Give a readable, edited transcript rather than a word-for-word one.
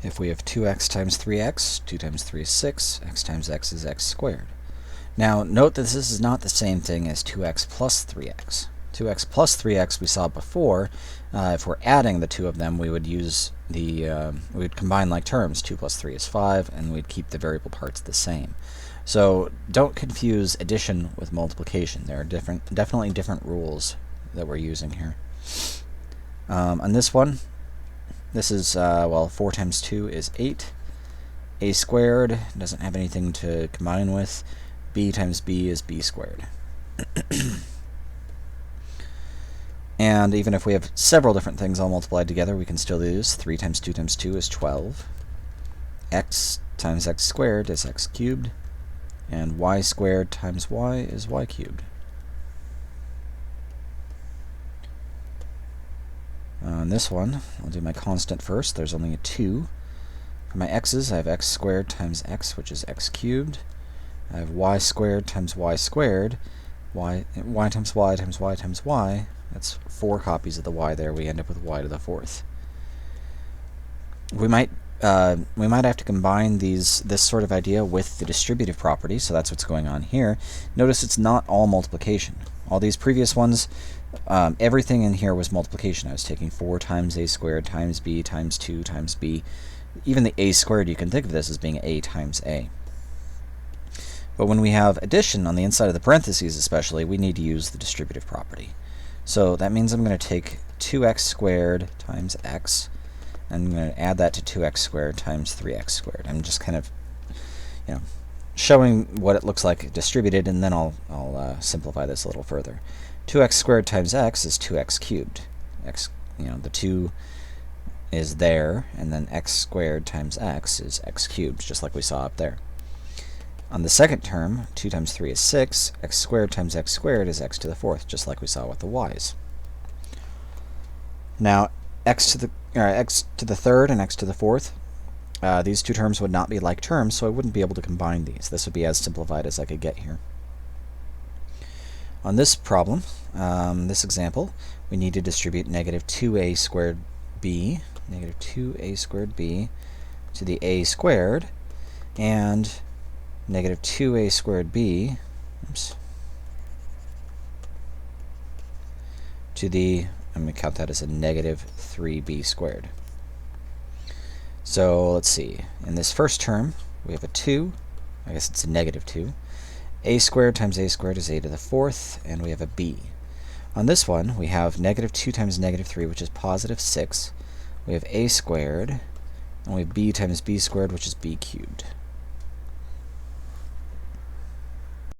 If we have 2x times 3x, 2 times 3 is 6, x times x is x squared. Now, note that this is not the same thing as 2x plus 3x. 2x plus 3x we saw before. If we're adding the two of them, we would use we'd combine like terms. 2 plus 3 is 5, and we'd keep the variable parts the same. So don't confuse addition with multiplication. There are definitely different rules that we're using here. On this one, this is, 4 times 2 is 8. A squared doesn't have anything to combine with. B times b is b squared. And even if we have several different things all multiplied together, we can still do this. 3 times 2 times 2 is 12. X times x squared is x cubed. And y squared times y is y cubed. On this one, I'll do my constant first. There's only a 2. For my x's, I have x squared times x, which is x cubed. I have y squared times y squared. Y times y times y times y. That's 4 copies of the y there. We end up with y to the 4th. We might have to combine this sort of idea with the distributive property, so that's what's going on here. Notice it's not all multiplication. All these previous ones, everything in here was multiplication. I was taking 4 times a squared times b times 2 times b. Even the a squared, you can think of this as being a times a. But when we have addition on the inside of the parentheses especially, we need to use the distributive property. So that means I'm going to take 2x squared times x, and I'm going to add that to 2x squared times 3x squared. I'm just kind of, showing what it looks like distributed, and then I'll simplify this a little further. 2x squared times x is 2x cubed. X, the 2 is there, and then x squared times x is x cubed, just like we saw up there. On the second term, 2 times 3 is 6. X squared times x squared is x to the 4th, just like we saw with the y's. Now, x to the 3rd and x to the 4th, these two terms would not be like terms, so I wouldn't be able to combine these. This would be as simplified as I could get here. On this problem, this example, we need to distribute negative 2a squared b, negative 2a squared b, to the a squared, and negative 2a squared b, to the, I'm going to count that as a negative 3b squared. So let's see. In this first term, we have a 2. I guess it's a negative 2. A squared times a squared is a to the 4th, and we have a b. On this one, we have negative 2 times negative 3, which is positive 6. We have a squared, and we have b times b squared, which is b cubed.